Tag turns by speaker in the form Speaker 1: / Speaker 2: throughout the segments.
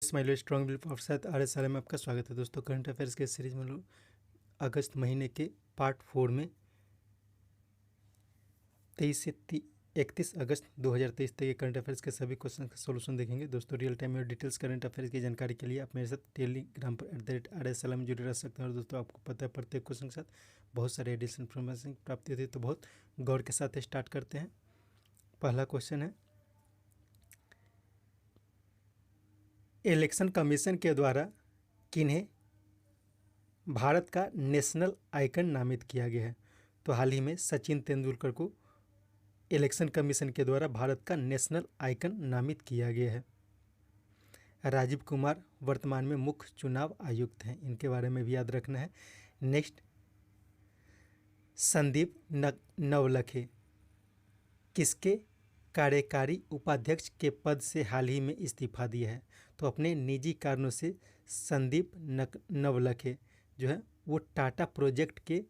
Speaker 1: स्माइलो strong will of साथ RSLM में आपका स्वागत है दोस्तों। करंट अफेयर्स के सीरीज में लोग अगस्त महीने के पार्ट 4 में 23 से 31 अगस्त 2023 तक के करंट अफेयर्स के सभी क्वेश्चन का सोल्यूशन देखेंगे दोस्तों। रियल टाइम और डिटेल्स करंट अफेयर्स की जानकारी के लिए आप मेरे साथ टेलीग्राम पर @RSLM में जुड़े रह सकते हैं। और दोस्तों आपको पता है प्रत्येक क्वेश्चन के साथ बहुत सारे एडिशनल इन्फॉर्मेशन प्राप्त होती है, तो बहुत गौर के साथ स्टार्ट करते हैं। पहला क्वेश्चन है, इलेक्शन कमीशन के द्वारा किन्हें भारत का नेशनल आइकन नामित किया गया है? तो हाल ही में सचिन तेंदुलकर को इलेक्शन कमीशन के द्वारा भारत का नेशनल आइकन नामित किया गया है। राजीव कुमार वर्तमान में मुख्य चुनाव आयुक्त हैं, इनके बारे में भी याद रखना है। नेक्स्ट, संदीप नवलखे किसके कार्यकारी उपाध्यक्ष के पद से हाल ही में इस्तीफा दिया है? तो अपने निजी कारणों से संदीप नवलखे जो है वो टाटा प्रोजेक्ट के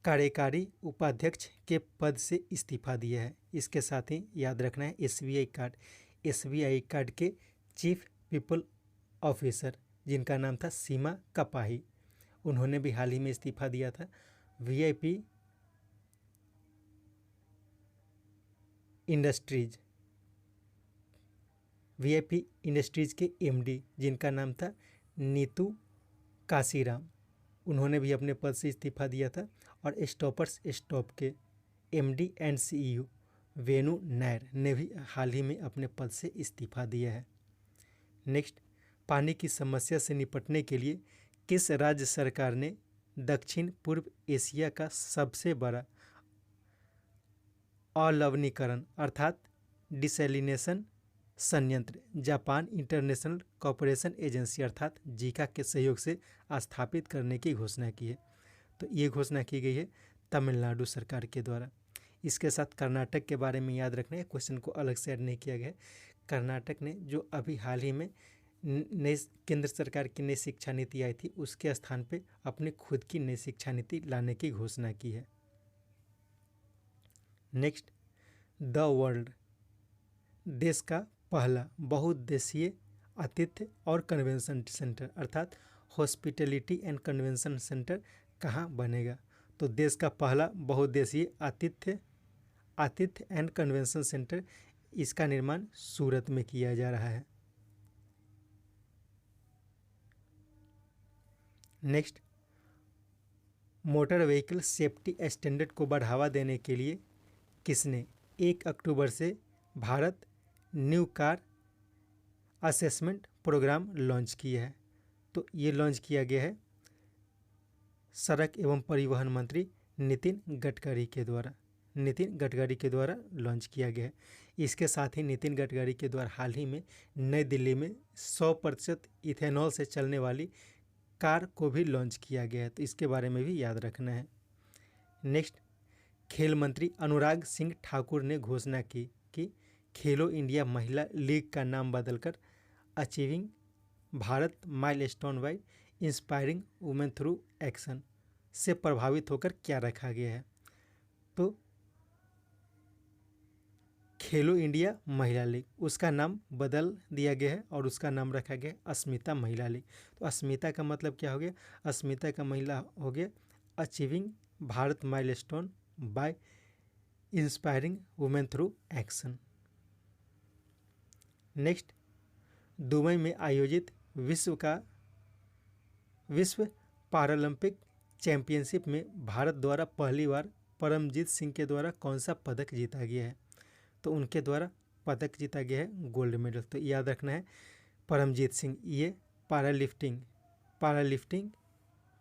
Speaker 1: कार्यकारी उपाध्यक्ष के पद से इस्तीफा दिया है। इसके साथ ही याद रखना है एसबीआई कार्ड के चीफ पीपल ऑफिसर जिनका नाम था सीमा कपाही, उन्होंने भी हाल ही में इस्तीफा दिया था। वीआईपी इंडस्ट्रीज के एमडी जिनका नाम था नीतू काशीराम, उन्होंने भी अपने पद से इस्तीफा दिया था। और स्टॉपर्स स्टॉप के एमडी एंड सीईओ वेणु नायर ने भी हाल ही में अपने पद से इस्तीफा दिया है। नेक्स्ट, पानी की समस्या से निपटने के लिए किस राज्य सरकार ने दक्षिण पूर्व एशिया का सबसे बड़ा अलवणीकरण अर्थात डिसैलिनेशन संयंत्र जापान इंटरनेशनल कॉपरेशन एजेंसी अर्थात जीका के सहयोग से स्थापित करने की घोषणा की है? तो ये घोषणा की गई है तमिलनाडु सरकार के द्वारा। इसके साथ कर्नाटक के बारे में याद रखना है, क्वेश्चन को अलग से ऐड नहीं किया गया है। कर्नाटक ने जो अभी हाल ही में नई केंद्र सरकार की नई शिक्षा नीति आई थी, उसके स्थान पे अपनी खुद की नई शिक्षा नीति लाने की घोषणा की है। नेक्स्ट, द वर्ल्ड देश का पहला बहुउद्देशीय आतिथ्य और कन्वेंशन सेंटर अर्थात हॉस्पिटैलिटी एंड कन्वेंशन सेंटर कहाँ बनेगा? तो देश का पहला बहुउद्देशीय आतिथ्य एंड कन्वेंशन सेंटर, इसका निर्माण सूरत में किया जा रहा है। Next, motor vehicle safety standard को बढ़ावा देने के लिए किसने 1 अक्टूबर से Bharat new car assessment programme launch किया है? तो ये लॉन्च किया गया है सड़क एवं परिवहन मंत्री नितिन गडकरी के द्वारा लॉन्च किया गया है। इसके साथ ही नितिन गडकरी के द्वारा हाल ही में नई दिल्ली में 100% इथेनॉल से चलने वाली कार को भी लॉन्च किया गया है, तो इसके बारे में भी याद रखना है। नेक्स्ट, खेल मंत्री अनुराग सिंह ठाकुर ने घोषणा की कि खेलो इंडिया महिला लीग का नाम बदलकर achieving Bharat milestone by inspiring women through action से प्रभावित होकर क्या रखा गया है? तो खेलो इंडिया महिला लीग, उसका नाम बदल दिया गया है और उसका नाम रखा गया अस्मिता महिला लीग। तो अस्मिता का मतलब क्या हो गया? अस्मिता का महिला हो गया achieving Bharat milestone by inspiring women through action. Next, Dubai में आयोजित विश्व पैरालंपिक चैंपियनशिप में भारत द्वारा पहली बार परमजीत सिंह के द्वारा कौन सा पदक जीता गया है? तो उनके द्वारा पदक जीता गया है गोल्ड मेडल। तो याद रखना है परमजीत सिंह ये पावरलिफ्टिंग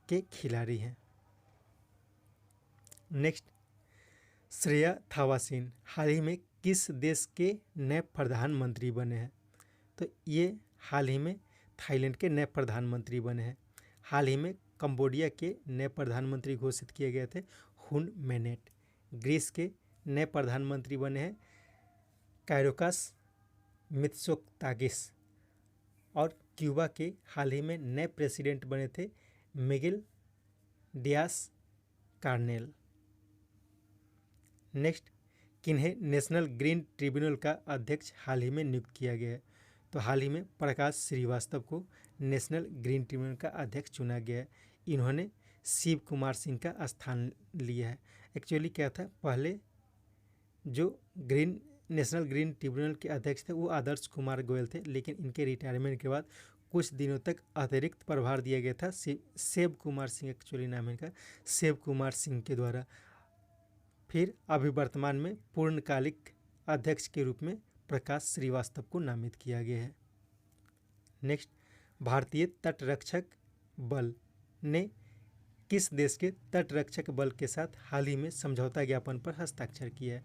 Speaker 1: के खिलाड़ी हैं। नेक्स्ट, श्रेया थावासीन हाल ही में किस देश के नए प्रधानमंत्री बने हैं? तो ये हाल ही में थाईलैंड के नए प्रधानमंत्री बने हैं। हाल ही में कंबोडिया के नए प्रधानमंत्री घोषित किए गए थे हुन मेनेट। ग्रीस के नए प्रधानमंत्री बने हैं कायरोकस मित्सोताकिस। और क्यूबा के हाल ही में नए प्रेसिडेंट बने थे मिगेल डियास कार्नेल। नेक्स्ट, किन्हें नेशनल ग्रीन ट्रिब्यूनल का अध्यक्ष हाल ही में नियुक्त किया गया है? तो हाल ही में प्रकाश श्रीवास्तव को नेशनल ग्रीन ट्रिब्यूनल का अध्यक्ष चुना गया है। इन्होंने शिव कुमार सिंह का स्थान लिया है। एक्चुअली क्या था, पहले जो नेशनल ग्रीन ट्रिब्यूनल के अध्यक्ष थे वो आदर्श कुमार गोयल थे, लेकिन इनके रिटायरमेंट के बाद कुछ दिनों तक अतिरिक्त प्रभार दिया गया था शिव कुमार सिंह, एक्चुअली नाम है इनका, शिव कुमार सिंह के द्वारा। फिर अभी वर्तमान में पूर्णकालिक अध्यक्ष के रूप में प्रकाश श्रीवास्तव को नामित किया गया है। नेक्स्ट, भारतीय तटरक्षक बल ने किस देश के तटरक्षक बल के साथ हाल ही में समझौता ज्ञापन पर हस्ताक्षर किया है?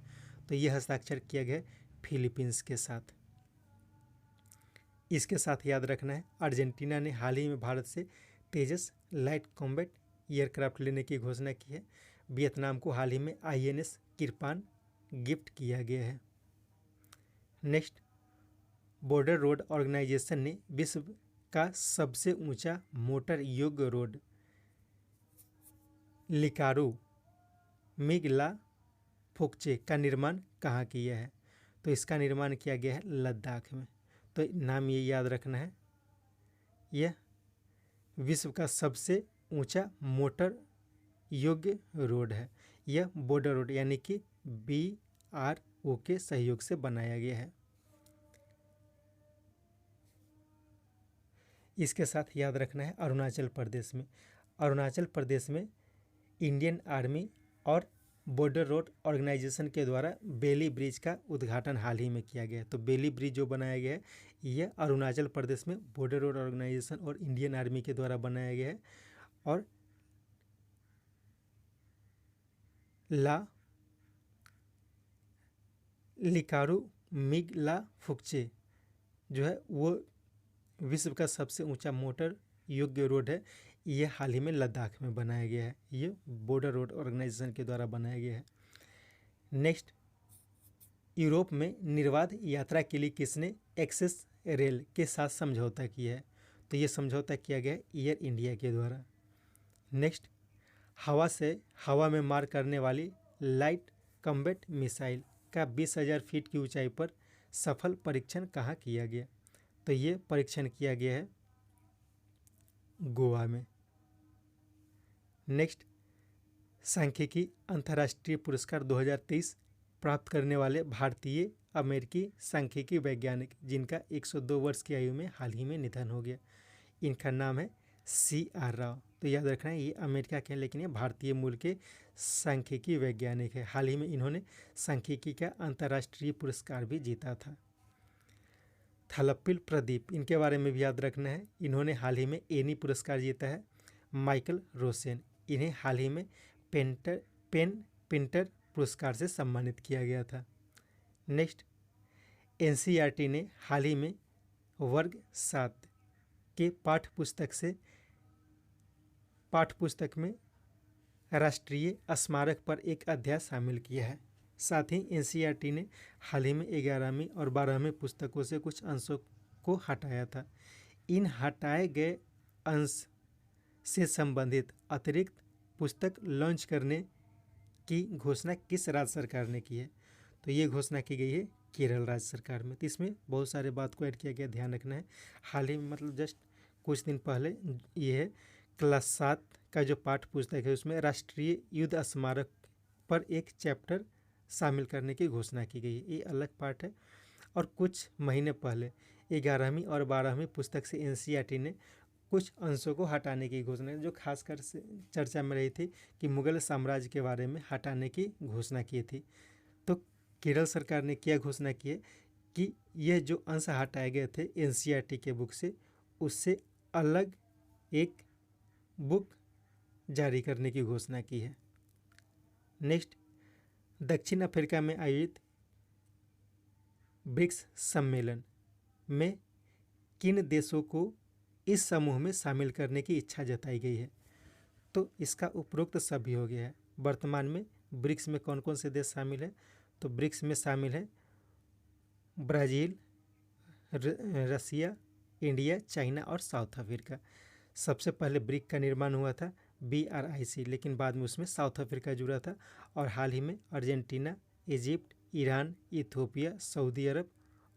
Speaker 1: तो यह हस्ताक्षर किया गया फिलीपींस के साथ। इसके साथ याद रखना है, अर्जेंटीना ने हाल ही में भारत से तेजस लाइट कॉम्बैट एयरक्राफ्ट लेने की घोषणा की है। वियतनाम को हाल ही में INS किरपान गिफ्ट किया गया है। नेक्स्ट, बॉर्डर रोड ऑर्गेनाइजेशन ने विश्व का सबसे ऊंचा मोटर योग्य रोड लिकारू मिगला फोक्चे का निर्माण कहाँ किया है? तो इसका निर्माण किया गया है लद्दाख में। तो नाम ये याद रखना है, यह विश्व का सबसे ऊंचा मोटर योग्य रोड है। यह बॉर्डर रोड यानी कि BRO के सहयोग से बनाया गया है। इसके साथ याद रखना है, अरुणाचल प्रदेश में इंडियन आर्मी और बॉर्डर रोड ऑर्गेनाइजेशन के द्वारा बेली ब्रिज का उद्घाटन हाल ही में किया गया है। तो बेली ब्रिज जो बनाया गया है यह अरुणाचल प्रदेश में बॉर्डर रोड ऑर्गेनाइजेशन और इंडियन आर्मी के द्वारा बनाया गया है। और लिकारू मिगला फुक्चे जो है वो विश्व का सबसे ऊंचा मोटर योग्य रोड है। यह हाल ही में लद्दाख में बनाया गया है। ये बॉर्डर रोड ऑर्गेनाइजेशन के द्वारा बनाया गया है। नेक्स्ट, यूरोप में निर्बाध यात्रा के लिए किसने एक्सेस रेल के साथ समझौता किया है? तो ये समझौता किया गया है एयर इंडिया के द्वारा। नेक्स्ट, हवा में मार करने वाली लाइट कॉम्बैट मिसाइल का 20,000 फीट की ऊंचाई पर सफल परीक्षण कहाँ किया गया? तो ये परीक्षण किया गया है गोवा में। नेक्स्ट, सांख्यिकी अंतर्राष्ट्रीय पुरस्कार 2023 प्राप्त करने वाले भारतीय अमेरिकी सांख्यिकी वैज्ञानिक जिनका 102 वर्ष की आयु में हाल ही में निधन हो गया, इनका नाम है CR राव। तो याद रखना है, ये अमेरिका के हैं लेकिन ये भारतीय मूल के सांख्यिकी वैज्ञानिक है। हाल ही में इन्होंने सांख्यिकी का अंतर्राष्ट्रीय पुरस्कार भी जीता था। थलप्पिल प्रदीप, इनके बारे में भी याद रखना है, इन्होंने हाल ही में एनी पुरस्कार जीता है। माइकल रोसेन, इन्हें हाल ही में पेन पिंटर पुरस्कार से सम्मानित किया गया था। नेक्स्ट, NCERT ने हाल ही में वर्ग 7 के पाठ्यपुस्तक में राष्ट्रीय स्मारक पर एक अध्याय शामिल किया है। साथ ही NCERT ने हाल ही में 11वीं और 12वीं पुस्तकों से कुछ अंशों को हटाया था। इन हटाए गए अंश से संबंधित अतिरिक्त पुस्तक लॉन्च करने की घोषणा किस राज्य सरकार ने की है? तो ये घोषणा की गई है केरल राज्य सरकार में। तो इसमें बहुत सारे बात को ऐड किया गया, ध्यान रखना है। हाल ही में मतलब जस्ट कुछ दिन पहले ये है क्लास 7 का जो पाठ्य पुस्तक है उसमें राष्ट्रीय युद्ध स्मारक पर एक चैप्टर शामिल करने की घोषणा की गई है। ये अलग पार्ट है। और कुछ महीने पहले 11वीं और 12वीं पुस्तक से NCERT ने कुछ अंशों को हटाने की घोषणा, जो खासकर से चर्चा में रही थी कि मुगल साम्राज्य के बारे में हटाने की घोषणा की थी। तो केरल सरकार ने क्या घोषणा की है कि यह जो अंश हटाए गए थे NCERT के बुक से, उससे अलग एक बुक जारी करने की घोषणा की है। नेक्स्ट, दक्षिण अफ्रीका में आयोजित ब्रिक्स सम्मेलन में किन देशों को इस समूह में शामिल करने की इच्छा जताई गई है? तो इसका उपरोक्त सभी हो गया है। वर्तमान में ब्रिक्स में कौन कौन से देश शामिल हैं? तो ब्रिक्स में शामिल है ब्राज़ील, रसिया, इंडिया, चाइना और साउथ अफ्रीका। सबसे पहले ब्रिक का निर्माण हुआ था BRIC, लेकिन बाद में उसमें साउथ अफ्रीका जुड़ा था। और हाल ही में Argentina, Egypt, Iran, Ethiopia, Saudi Arab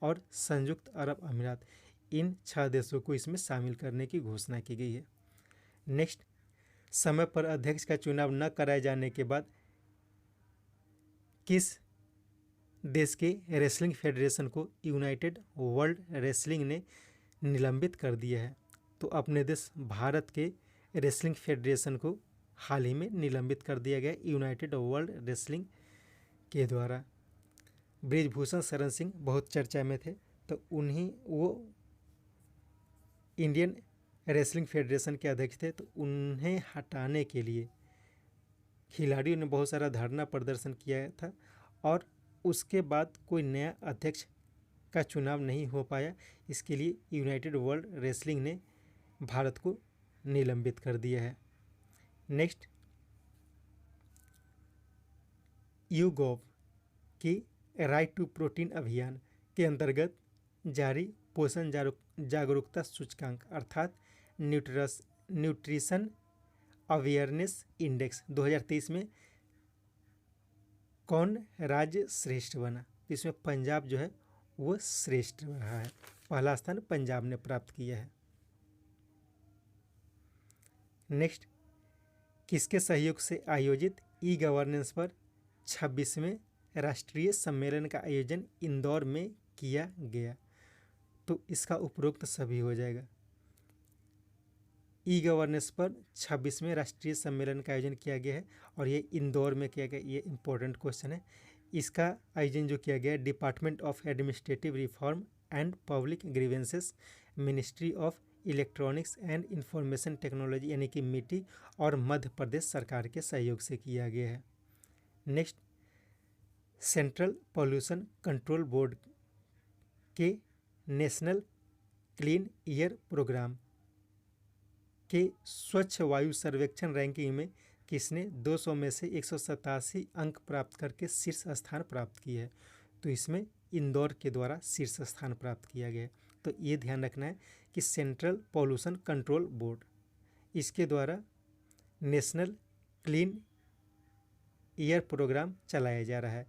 Speaker 1: और संयुक्त अरब अमीरात, इन 6 देशों को इसमें शामिल करने की घोषणा की गई है। नेक्स्ट, समय पर अध्यक्ष का चुनाव न कराए जाने के बाद किस देश के रेसलिंग फेडरेशन को यूनाइटेड वर्ल्ड रेसलिंग ने निलंबित कर दिया है? तो अपने देश भारत के रेसलिंग फेडरेशन को हाल ही में निलंबित कर दिया गया यूनाइटेड वर्ल्ड रेसलिंग के द्वारा। बृजभूषण शरण सिंह बहुत चर्चा में थे, तो वो इंडियन रेसलिंग फेडरेशन के अध्यक्ष थे, तो उन्हें हटाने के लिए खिलाड़ियों ने बहुत सारा धरना प्रदर्शन किया था और उसके बाद कोई नया अध्यक्ष का चुनाव नहीं हो पाया। इसके लिए यूनाइटेड वर्ल्ड रेसलिंग ने भारत को निलंबित कर दिया है। नेक्स्ट, यूगोव की राइट टू प्रोटीन अभियान के अंतर्गत जारी पोषण जागरूकता सूचकांक अर्थात न्यूट्रिशन अवेयरनेस इंडेक्स 2023 में कौन राज्य श्रेष्ठ बना? इसमें पंजाब जो है वो श्रेष्ठ रहा है, पहला स्थान पंजाब ने प्राप्त किया है। नेक्स्ट, किसके सहयोग से आयोजित ई गवर्नेंस पर 26वें राष्ट्रीय सम्मेलन का आयोजन इंदौर में किया गया? तो इसका उपरोक्त सभी हो जाएगा। ई गवर्नेंस पर 26वें राष्ट्रीय सम्मेलन का आयोजन किया गया है और ये इंदौर में किया गया। ये इंपॉर्टेंट क्वेश्चन है। इसका आयोजन जो किया गया है department of administrative reform and public grievances, ministry of electronics and information technology यानी कि मिटी और मध्य प्रदेश सरकार के सहयोग से किया गया है। Next, central pollution control board के नेशनल क्लीन ईयर प्रोग्राम के स्वच्छ वायु सर्वेक्षण रैंकिंग में किसने 200 में से 187 अंक प्राप्त करके शीर्ष स्थान प्राप्त किया है? तो इसमें इंदौर के द्वारा शीर्ष स्थान प्राप्त किया गया है। तो ये ध्यान रखना है कि सेंट्रल पॉल्यूशन कंट्रोल बोर्ड, इसके द्वारा नेशनल क्लीन ईयर प्रोग्राम चलाया जा रहा है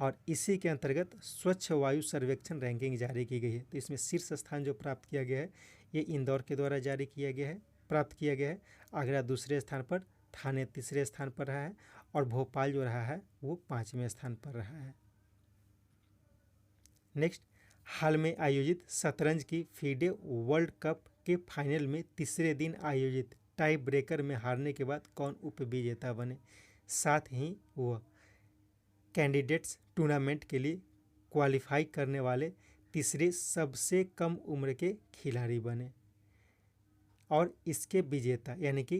Speaker 1: और इसी के अंतर्गत स्वच्छ वायु सर्वेक्षण रैंकिंग जारी की गई है। तो इसमें शीर्ष स्थान जो प्राप्त किया गया है ये इंदौर के द्वारा जारी किया गया है, प्राप्त किया गया है। आगरा दूसरे स्थान पर, थाने तीसरे स्थान पर रहा है और भोपाल जो रहा है वो 5वें स्थान पर रहा है। नेक्स्ट, हाल में आयोजित शतरंज की फीडे वर्ल्ड कप के फाइनल में तीसरे दिन आयोजित टाई ब्रेकर में हारने के बाद कौन उपविजेता बने? साथ ही वह कैंडिडेट्स टूर्नामेंट के लिए क्वालिफाई करने वाले तीसरे सबसे कम उम्र के खिलाड़ी बने और इसके विजेता यानी कि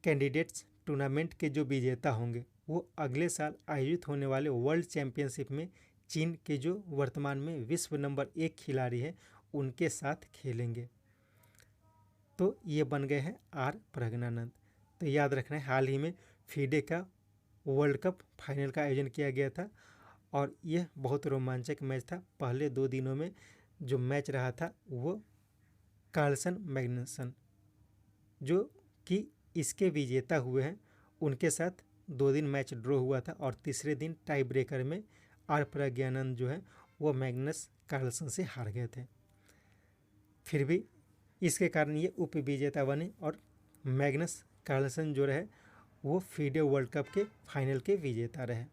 Speaker 1: कैंडिडेट्स टूर्नामेंट के जो विजेता होंगे वो अगले साल आयोजित होने वाले वर्ल्ड चैंपियनशिप में चीन के जो वर्तमान में विश्व नंबर 1 खिलाड़ी हैं उनके साथ खेलेंगे। तो ये बन गए हैं आर प्रज्ञानंद। तो याद रखना है, हाल ही में फीडे का वर्ल्ड कप फाइनल का आयोजन किया गया था और यह बहुत रोमांचक मैच था। पहले 2 दिनों में जो मैच रहा था वो कार्लसन मैग्नसन जो कि इसके विजेता हुए हैं उनके साथ 2 दिन मैच ड्रॉ हुआ था और तीसरे दिन टाई ब्रेकर में आर प्रज्ञानंद जो है वो मैग्नस कार्लसन से हार गए थे। फिर भी इसके कारण ये उपविजेता बने और मैग्नस कार्लसन जो रहे वो फीडे वर्ल्ड कप के फाइनल के विजेता रहे।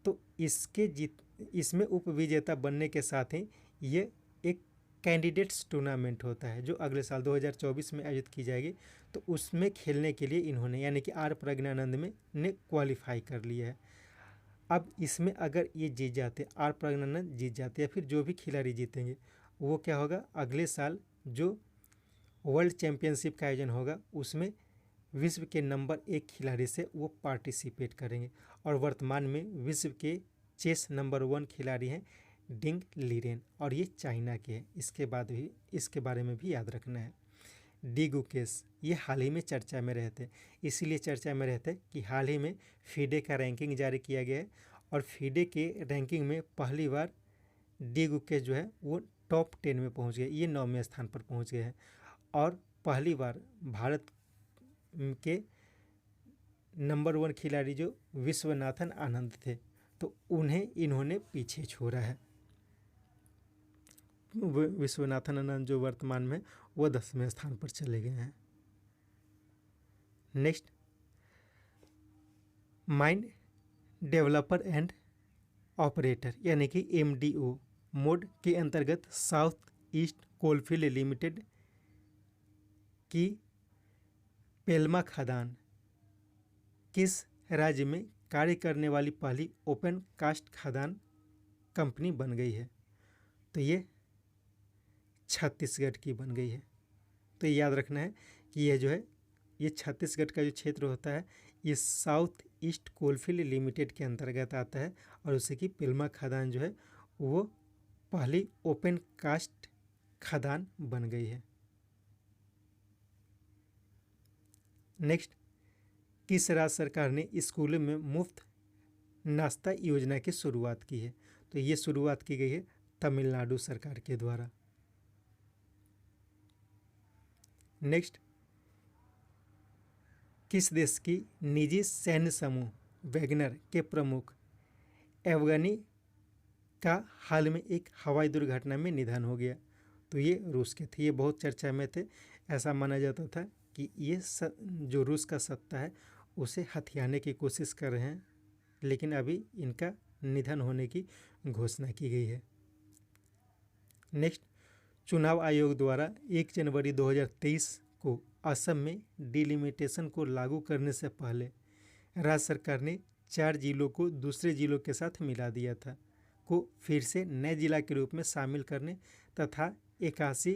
Speaker 1: तो इसमें उपविजेता बनने के साथ ही ये एक कैंडिडेट्स टूर्नामेंट होता है जो अगले साल 2024 में आयोजित की जाएगी। तो उसमें खेलने के लिए इन्होंने यानी कि आर प्रज्ञानंद ने क्वालिफाई कर लिया है। अब इसमें अगर ये जीत जाते, आर प्रज्ञानंद जीत जाते या फिर जो भी खिलाड़ी जीतेंगे वो क्या होगा, अगले साल जो वर्ल्ड चैम्पियनशिप का आयोजन होगा उसमें विश्व के नंबर 1 खिलाड़ी से वो पार्टिसिपेट करेंगे और वर्तमान में विश्व के चेस नंबर 1 खिलाड़ी हैं डिंग लीरेन और ये चाइना के हैं। इसके बारे में भी याद रखना है। डी गुकेश ये हाल ही में चर्चा में रहते, इसीलिए चर्चा में रहते कि हाल ही में फीडे का रैंकिंग जारी किया गया है और फीडे के रैंकिंग में पहली बार डी गुकेश जो है वो टॉप 10 में पहुंच गए, ये 9वें स्थान पर पहुंच गए हैं और पहली बार भारत के नंबर 1 खिलाड़ी जो विश्वनाथन आनंद थे तो उन्हें इन्होंने पीछे छोड़ा है। विश्वनाथन आनंद जो वर्तमान में वो 10वें स्थान पर चले गए हैं। Next, mind developer and operator यानी कि MDO मोड के अंतर्गत साउथ ईस्ट कोलफील्ड लिमिटेड की पेल्मा खदान किस राज्य में कार्य करने वाली पहली ओपन कास्ट खदान कंपनी बन गई है? तो ये छत्तीसगढ़ की बन गई है। तो याद रखना है कि यह जो है ये छत्तीसगढ़ का जो क्षेत्र होता है ये साउथ ईस्ट कोलफील्ड लिमिटेड के अंतर्गत आता है और उसी की पेल्मा खदान जो है वो पहली ओपन कास्ट खदान बन गई है। नेक्स्ट, किस राज्य सरकार ने स्कूलों में मुफ्त नाश्ता योजना की शुरुआत की है? तो ये शुरुआत की गई है तमिलनाडु सरकार के द्वारा। नेक्स्ट, किस देश की निजी सैन्य समूह वैगनर के प्रमुख एवगनी का हाल में एक हवाई दुर्घटना में निधन हो गया? तो ये रूस के थे। ये बहुत चर्चा में थे। ऐसा माना जाता था कि ये जो रूस का सत्ता है उसे हथियाने की कोशिश कर रहे हैं, लेकिन अभी इनका निधन होने की घोषणा की गई है। नेक्स्ट, चुनाव आयोग द्वारा 1 जनवरी 2023 को असम में डिलिमिटेशन को लागू करने से पहले राज्य सरकार ने 4 जिलों को दूसरे जिलों के साथ मिला दिया था को फिर से नए जिला के रूप में शामिल करने तथा 81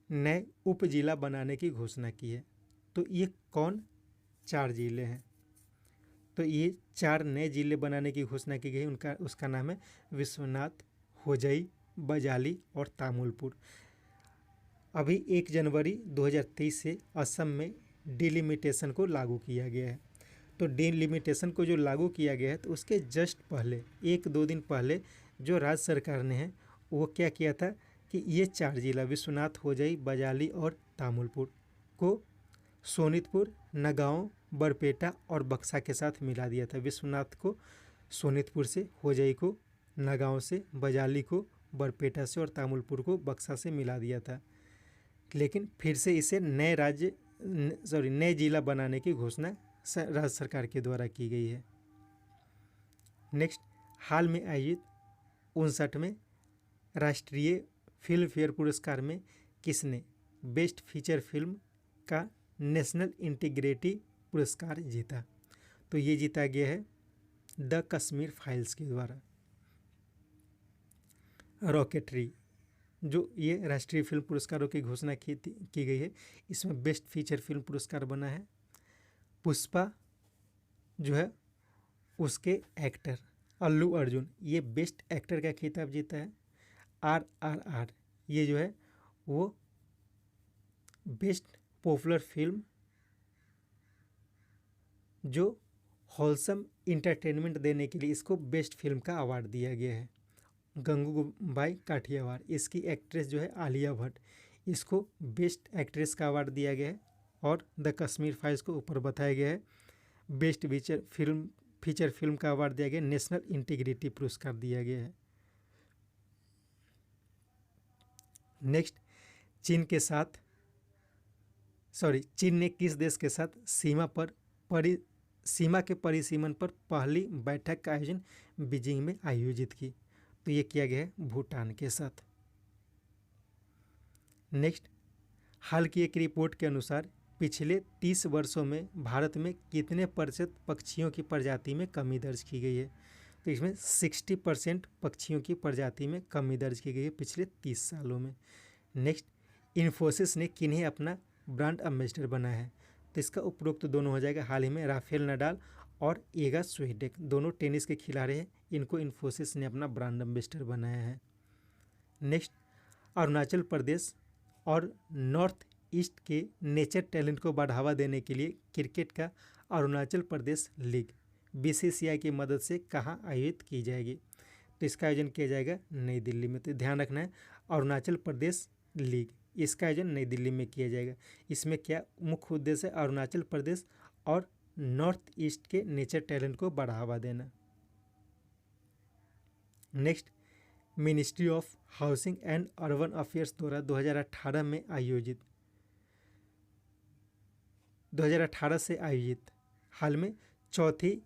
Speaker 1: नए उप जिला बनाने की घोषणा की है। तो ये कौन 4 जिले हैं? तो ये 4 नए जिले बनाने की घोषणा की गई। उसका नाम है विश्वनाथ, होजई, बजाली और तामुलपुर। अभी 1 जनवरी 2023 से असम में डिलिमिटेशन को लागू किया गया है। तो डिलिमिटेशन को जो लागू किया गया है तो उसके जस्ट पहले 1-2 दिन पहले जो राज्य सरकार ने है वो क्या किया था कि ये 4 जिला विश्वनाथ, होजई, बजाली और तामुलपुर को सोनितपुर, नगांव, बरपेटा और बक्सा के साथ मिला दिया था। विश्वनाथ को सोनितपुर से, होजई को नगांव से, बजाली को बरपेटा से और तामुलपुर को बक्सा से मिला दिया था। लेकिन फिर से इसे नए जिला बनाने की घोषणा राज्य सरकार के द्वारा की गई है। नेक्स्ट, हाल में आयोजित 59वें राष्ट्रीय फिल्म फेयर पुरस्कार में किसने बेस्ट फीचर फिल्म का नेशनल इंटीग्रिटी पुरस्कार जीता? तो ये जीता गया है द कश्मीर फाइल्स के द्वारा। रॉकेटरी जो ये राष्ट्रीय फिल्म पुरस्कारों की घोषणा की गई है, इसमें बेस्ट फीचर फिल्म पुरस्कार बना है पुष्पा जो है उसके एक्टर अल्लू अर्जुन, ये बेस्ट एक्टर का खिताब जीता है। RRR ये जो है वो बेस्ट पॉपुलर फिल्म जो होलसम इंटरटेनमेंट देने के लिए इसको बेस्ट फिल्म का अवार्ड दिया गया है। गंगूबाई काठियावाड़, इसकी एक्ट्रेस जो है आलिया भट्ट, इसको बेस्ट एक्ट्रेस का अवार्ड दिया गया है। और द कश्मीर फाइल्स को ऊपर बताया गया है बेस्ट फीचर फिल्म का अवार्ड दिया गया, नेशनल इंटीग्रिटी पुरस्कार दिया गया है। नेक्स्ट, चीन ने किस देश के साथ सीमा के परिसीमन पर पहली बैठक का आयोजन बीजिंग में आयोजित की? तो ये किया गया है भूटान के साथ। नेक्स्ट, हाल की एक रिपोर्ट के अनुसार पिछले 30 वर्षों में भारत में कितने % पक्षियों की प्रजाति में कमी दर्ज की गई है? तो इसमें 60% पक्षियों की प्रजाति में कमी दर्ज की गई है पिछले 30 सालों में। नेक्स्ट, इन्फोसिस ने किन्हें अपना ब्रांड एम्बेसडर बनाया है? तो इसका उपरोक्त दोनों हो जाएगा। हाल ही में राफेल नडाल और एगा स्वीटेक दोनों टेनिस के खिलाड़ी हैं, इनको इन्फोसिस ने अपना ब्रांड एम्बेसडर बनाया है। नेक्स्ट, अरुणाचल प्रदेश और नॉर्थ ईस्ट के नेचर टैलेंट को बढ़ावा देने के लिए क्रिकेट का अरुणाचल प्रदेश लीग BCCI की मदद से कहाँ आयोजित की जाएगी? तो इसका आयोजन किया जाएगा नई दिल्ली में। तो ध्यान रखना है अरुणाचल प्रदेश लीग, इसका आयोजन नई दिल्ली में किया जाएगा। इसमें क्या मुख्य उद्देश्य है? अरुणाचल प्रदेश और नॉर्थ ईस्ट के नेचर टैलेंट को बढ़ावा देना। Next, ministry of housing and urban affairs द्वारा 2018 से आयोजित हाल में चौथी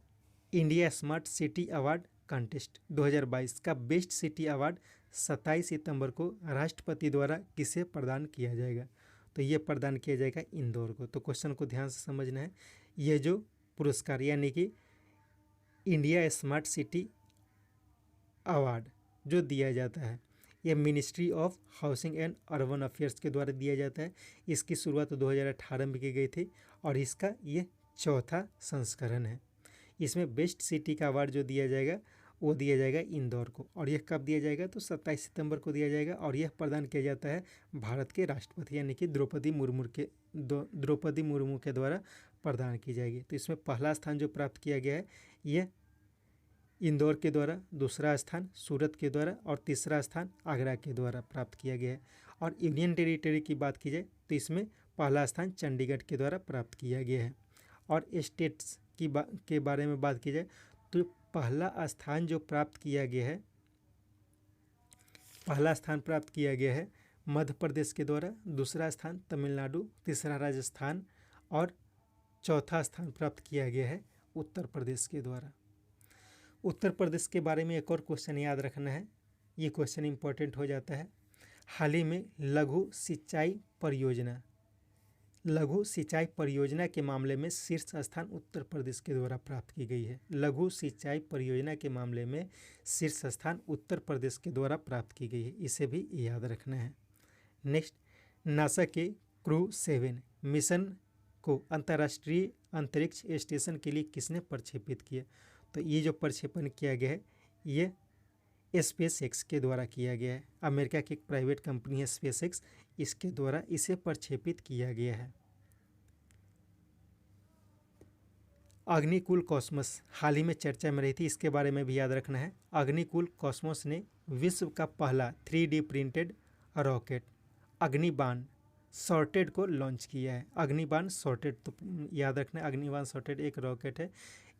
Speaker 1: India smart city award contest 2022 का बेस्ट सिटी अवार्ड 27 सितंबर को राष्ट्रपति द्वारा किसे प्रदान किया जाएगा? तो ये प्रदान किया जाएगा इंदौर को। तो क्वेश्चन को ध्यान से समझना है। ये जो पुरस्कार यानी कि इंडिया स्मार्ट सिटी अवार्ड जो दिया जाता है, ये ministry of housing and urban affairs के द्वारा दिया जाता है। इसकी शुरुआत 2018 में की गई थी और इसका ये चौथा संस्करण है। इसमें बेस्ट सिटी का अवार्ड जो दिया जाएगा वो दिया जाएगा इंदौर को। और यह कब दिया जाएगा? तो 27 सितंबर को दिया जाएगा और यह प्रदान किया जाता है भारत के राष्ट्रपति यानी कि द्रौपदी मुर्मू के द्वारा प्रदान की जाएगी। तो इसमें पहला स्थान जो प्राप्त किया गया है यह इंदौर के द्वारा, दूसरा स्थान सूरत के द्वारा और तीसरा स्थान आगरा के द्वारा प्राप्त किया गया है। और यूनियन टेरिटरी की बात की जाए तो इसमें पहला स्थान चंडीगढ़ के द्वारा प्राप्त किया गया है। और स्टेट्स के बारे में बात की जाए तो पहला स्थान जो प्राप्त किया गया है, पहला स्थान प्राप्त किया गया है मध्य प्रदेश के द्वारा, दूसरा स्थान तमिलनाडु, तीसरा राजस्थान और चौथा स्थान प्राप्त किया गया है उत्तर प्रदेश के द्वारा। उत्तर प्रदेश के बारे में एक और क्वेश्चन याद रखना है, ये क्वेश्चन इंपॉर्टेंट हो जाता है। हाल ही में लघु सिंचाई परियोजना के मामले में शीर्ष स्थान उत्तर प्रदेश के द्वारा प्राप्त की गई है। लघु सिंचाई परियोजना के मामले में शीर्ष स्थान उत्तर प्रदेश के द्वारा प्राप्त की गई है, इसे भी याद रखना है। नेक्स्ट, नासा के क्रू 7 मिशन को अंतर्राष्ट्रीय अंतरिक्ष स्टेशन के लिए किसने प्रक्षेपित किया? तो ये जो प्रक्षेपण किया गया है ये SpaceX के द्वारा किया गया है। अमेरिका की एक प्राइवेट कंपनी है SpaceX, इसके द्वारा इसे प्रक्षेपित किया गया है। अग्निकुल कॉस्मोस हाल ही में चर्चा में रही थी, इसके बारे में भी याद रखना है। अग्निकुल कॉस्मोस ने विश्व का पहला 3D प्रिंटेड रॉकेट अग्निबाण सॉर्टेड को लॉन्च किया है। अग्निबाण सॉर्टेड, तो याद रखना है अग्निबाण सॉर्टेड एक रॉकेट है,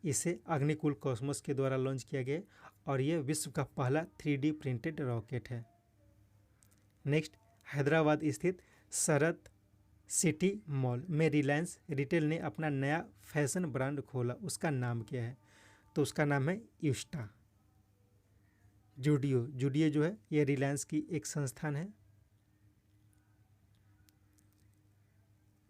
Speaker 1: इसे अग्निकुल कॉस्मोस के द्वारा लॉन्च किया गया और यह विश्व का पहला 3D प्रिंटेड रॉकेट है। नेक्स्ट, हैदराबाद स्थित शरद सिटी मॉल में रिलायंस रिटेल ने अपना नया फैशन ब्रांड खोला, उसका नाम क्या है? तो उसका नाम है यूस्टा। जूडियो जो है ये रिलायंस की एक संस्थान है।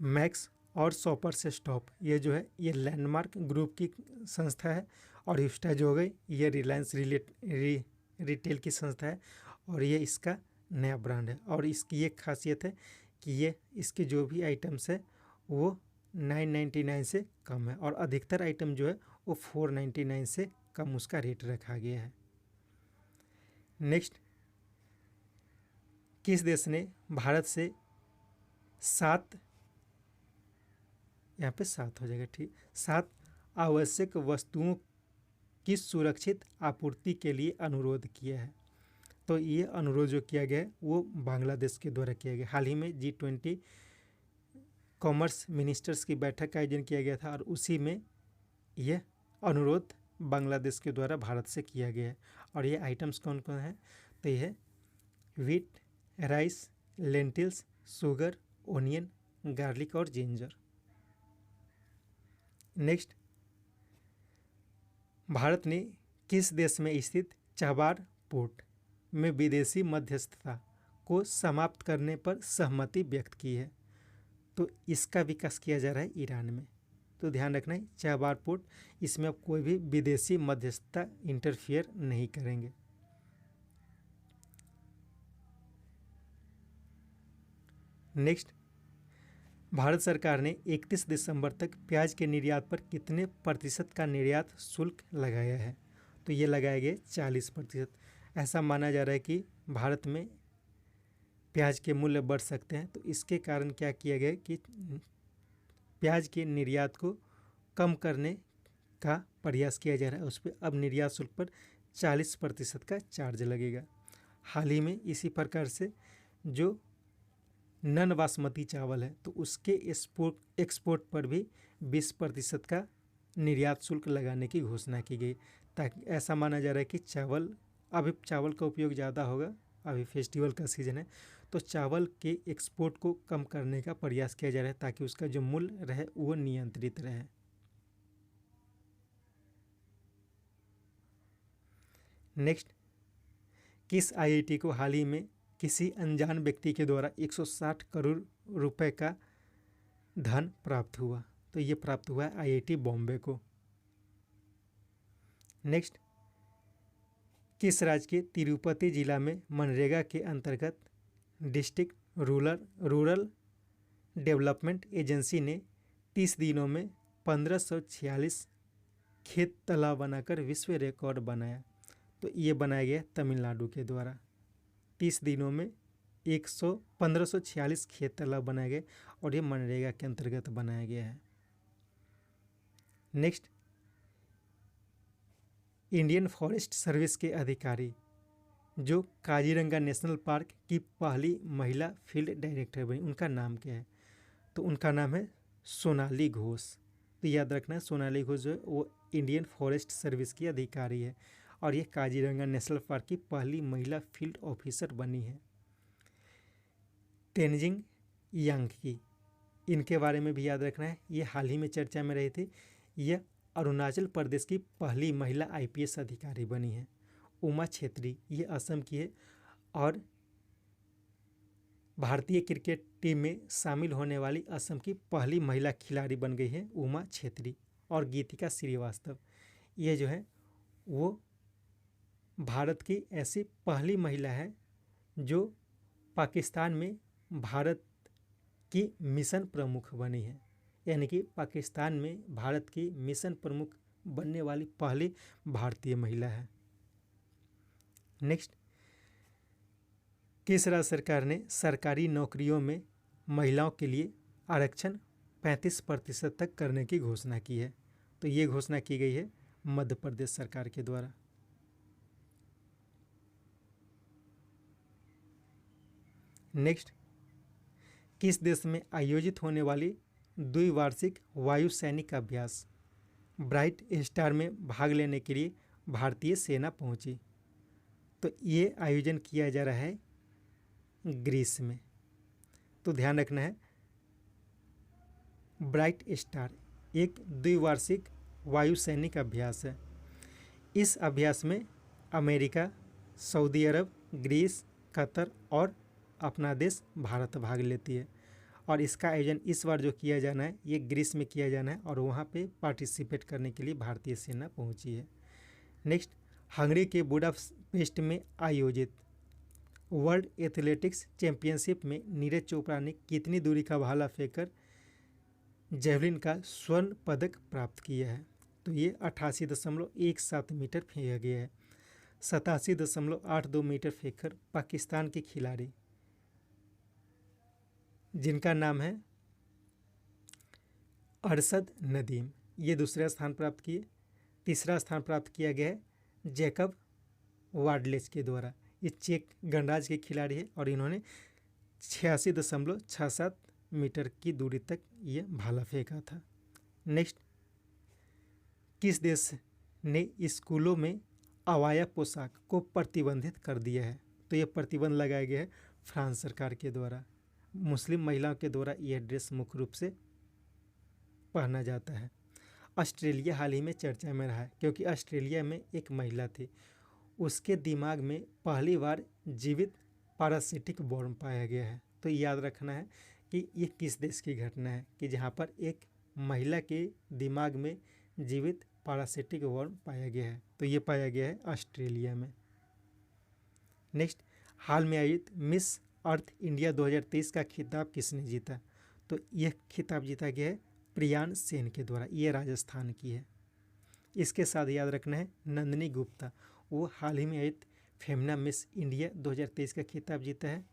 Speaker 1: मैक्स और शॉपर्स स्टॉप ये जो है ये लैंडमार्क ग्रुप की संस्था है और यूस्टा जो हो गई ये रिलायंस रिटेल की संस्था है और ये इसका नया ब्रांड है। और इसकी ये खासियत है कि ये इसके जो भी आइटम्स है वो 999 से कम है और अधिकतर आइटम जो है वो 499 से कम उसका रेट रखा गया है। नेक्स्ट, किस देश ने भारत से 7 यहाँ पे 7 हो जाएगा, ठीक, 7 आवश्यक वस्तुओं की सुरक्षित आपूर्ति के लिए अनुरोध किया है? तो ये अनुरोध जो किया गया है वो बांग्लादेश के द्वारा किया गया। हाल ही में G20 कॉमर्स मिनिस्टर्स की बैठक का आयोजन किया गया था और उसी में यह अनुरोध बांग्लादेश के द्वारा भारत से किया गया है। और ये आइटम्स कौन कौन है? तो ये है wheat, rice, lentils, sugar, onion, garlic और जिंजर। नेक्स्ट, भारत ने किस देश में स्थित चाबार पोर्ट में विदेशी मध्यस्थता को समाप्त करने पर सहमति व्यक्त की है? तो इसका विकास किया जा रहा है ईरान में। तो ध्यान रखना है चाबार पोर्ट, इसमें अब कोई भी विदेशी मध्यस्थता इंटरफियर नहीं करेंगे। नेक्स्ट, भारत सरकार ने 31 दिसंबर तक प्याज के निर्यात पर कितने प्रतिशत का निर्यात शुल्क लगाया है? तो ये लगाया गया 40%। ऐसा माना जा रहा है कि भारत में प्याज के मूल्य बढ़ सकते हैं, तो इसके कारण क्या किया गया कि प्याज के निर्यात को कम करने का प्रयास किया जा रहा है। उस पर अब निर्यात शुल्क पर 40% का चार्ज लगेगा। हाल ही में इसी प्रकार से जो नन बासमती चावल है तो उसके एक्सपोर्ट पर भी 20% का निर्यात शुल्क लगाने की घोषणा की गई, ताकि ऐसा माना जा रहा है कि चावल अभी चावल का उपयोग ज़्यादा होगा, अभी फेस्टिवल का सीज़न है, तो चावल के एक्सपोर्ट को कम करने का प्रयास किया जा रहा है ताकि उसका जो मूल्य रहे वो नियंत्रित रहे। नेक्स्ट, किस आईआईटी को हाल ही में किसी अनजान व्यक्ति के द्वारा 160 करोड़ रुपए का धन प्राप्त हुआ? तो ये प्राप्त हुआ है आईआईटी बॉम्बे को। नेक्स्ट, किस राज्य के तिरुपति जिला में मनरेगा के अंतर्गत डिस्ट्रिक्ट रूरल डेवलपमेंट एजेंसी ने 30 दिनों में 1546 खेत तालाब बनाकर विश्व रिकॉर्ड बनाया? तो ये बनाया गया तमिलनाडु के द्वारा। 30 दिनों में 1546 खेत तालाब बनाए गए और ये मनरेगा के अंतर्गत बनाया गया है। नेक्स्ट, इंडियन फॉरेस्ट सर्विस के अधिकारी जो काजीरंगा नेशनल पार्क की पहली महिला फील्ड डायरेक्टर बनी, उनका नाम क्या है? तो उनका नाम है सोनाली घोष। तो याद रखना है, सोनाली घोष जो है वो इंडियन फॉरेस्ट सर्विस की अधिकारी है और ये काजीरंगा नेशनल पार्क की पहली महिला फील्ड ऑफिसर बनी है। तेनजिंग यांगकी, इनके बारे में भी याद रखना है, ये हाल ही में चर्चा में रही थी। यह अरुणाचल प्रदेश की पहली महिला आईपीएस अधिकारी बनी है। उमा छेत्री, ये असम की है और भारतीय क्रिकेट टीम में शामिल होने वाली असम की पहली महिला खिलाड़ी बन गई है उमा छेत्री। और गीतिका श्रीवास्तव, ये जो है वो भारत की ऐसी पहली महिला है जो पाकिस्तान में भारत की मिशन प्रमुख बनी है, यानी कि पाकिस्तान में भारत की मिशन प्रमुख बनने वाली पहली भारतीय महिला है। नेक्स्ट, किस राज्य सरकार ने सरकारी नौकरियों में महिलाओं के लिए आरक्षण 35% तक करने की घोषणा की है? तो ये घोषणा की गई है मध्य प्रदेश सरकार के द्वारा। नेक्स्ट, किस देश में आयोजित होने वाली द्विवार्षिक वायु सैनिक अभ्यास ब्राइट स्टार में भाग लेने के लिए भारतीय सेना पहुंची? तो ये आयोजन किया जा रहा है ग्रीस में। तो ध्यान रखना है, ब्राइट स्टार एक द्विवार्षिक वायु सैनिक अभ्यास है। इस अभ्यास में अमेरिका, सऊदी अरब, ग्रीस, कतर और अपना देश भारत भाग लेती है और इसका आयोजन इस बार जो किया जाना है ये ग्रीस में किया जाना है और वहाँ पे पार्टिसिपेट करने के लिए भारतीय सेना पहुँची है। नेक्स्ट, हंगरी के बुडापेस्ट में आयोजित वर्ल्ड एथलेटिक्स चैंपियनशिप में नीरज चोपड़ा ने कितनी दूरी का भाला फेंककर जेवलिन का स्वर्ण पदक प्राप्त किया है? तो ये 88.17 मीटर फेंका गया है। 87.82 मीटर फेंककर पाकिस्तान के खिलाड़ी जिनका नाम है अरशद नदीम, ये दूसरा स्थान प्राप्त किए। तीसरा स्थान प्राप्त किया गया है जैकब वार्डलेस के द्वारा। ये चेक गणराज्य के खिलाड़ी है और इन्होंने 86.67 मीटर की दूरी तक ये भाला फेंका था। नेक्स्ट, किस देश ने स्कूलों में अवाया पोशाक को प्रतिबंधित कर दिया है? तो ये प्रतिबंध लगाया गया है फ्रांस सरकार के द्वारा। मुस्लिम महिलाओं के द्वारा यह ड्रेस मुख्य रूप से पहना जाता है। ऑस्ट्रेलिया हाल ही में चर्चा में रहा है क्योंकि ऑस्ट्रेलिया में एक महिला थी, उसके दिमाग में पहली बार जीवित पैरासिटिक वर्म पाया गया है। तो याद रखना है कि ये किस देश की घटना है कि जहाँ पर एक महिला के दिमाग में जीवित पैरासिटिक वर्म पाया गया है। तो ये पाया गया है ऑस्ट्रेलिया में। नेक्स्ट, हाल में आयोजित मिस अर्थ इंडिया 2023 का खिताब किसने जीता? तो यह खिताब जीता गया है प्रियान सेन के द्वारा, ये राजस्थान की है। इसके साथ याद रखना है नंदिनी गुप्ता, वो हाल ही में आयोजित फेमना मिस इंडिया 2023 का खिताब जीता है।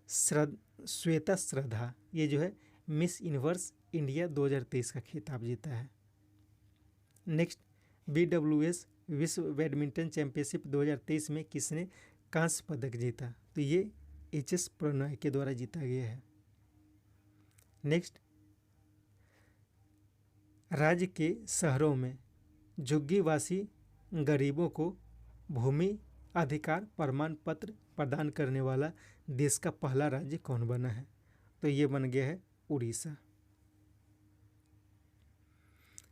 Speaker 1: श्वेता श्रद्धा, ये जो है मिस यूनिवर्स इंडिया 2023 का खिताब जीता है। नेक्स्ट, BWS विश्व बैडमिंटन चैंपियनशिप 2023 में किसने कांस्य पदक जीता? तो ये HS प्रणय के द्वारा जीता गया है। नेक्स्ट, राज्य के शहरों में झुग्गीवासी गरीबों को भूमि अधिकार प्रमाण पत्र प्रदान करने वाला देश का पहला राज्य कौन बना है? तो ये बन गया है उड़ीसा।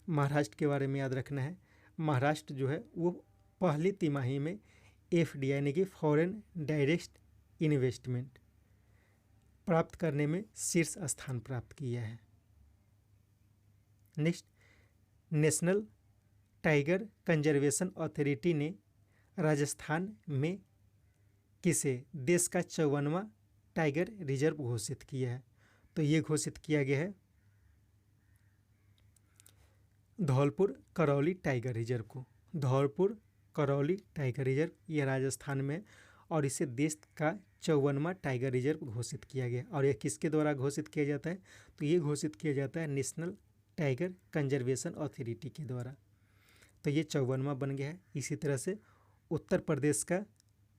Speaker 1: महाराष्ट्र के बारे में याद रखना है, महाराष्ट्र जो है वो पहली तिमाही में FDI यानी कि फॉरेन डायरेक्ट इन्वेस्टमेंट प्राप्त करने में शीर्ष स्थान प्राप्त किया है। Next, national tiger conservation authority ने राजस्थान में किसे देश का 54वां टाइगर रिजर्व घोषित किया है? तो ये घोषित किया गया है धौलपुर करौली टाइगर रिजर्व को। धौलपुर करौली टाइगर रिजर्व ये राजस्थान में और इसे देश का 54वां टाइगर रिजर्व घोषित किया गया। और यह किसके द्वारा घोषित किया जाता है? तो ये घोषित किया जाता है नेशनल टाइगर कंजर्वेशन अथॉरिटी के द्वारा। तो ये 54वां बन गया है। इसी तरह से उत्तर प्रदेश का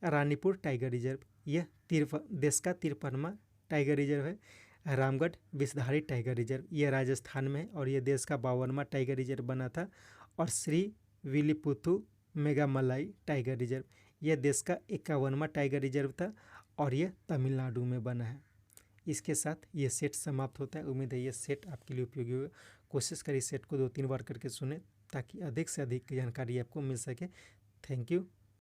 Speaker 1: रानीपुर टाइगर रिजर्व यह देश का 53वां टाइगर रिजर्व है। रामगढ़ विषधारी टाइगर रिजर्व यह राजस्थान में है और यह देश का 52वां टाइगर रिजर्व बना था। और श्री विलीपुथु मेघामलाई टाइगर रिजर्व यह देश का 51वां टाइगर रिजर्व था और यह तमिलनाडु में बना है। इसके साथ ये सेट समाप्त होता है। उम्मीद है ये सेट आपके लिए उपयोगी होगा। कोशिश करिए सेट को 2-3 बार करके सुने ताकि अधिक से अधिक जानकारी आपको मिल सके। Thank you.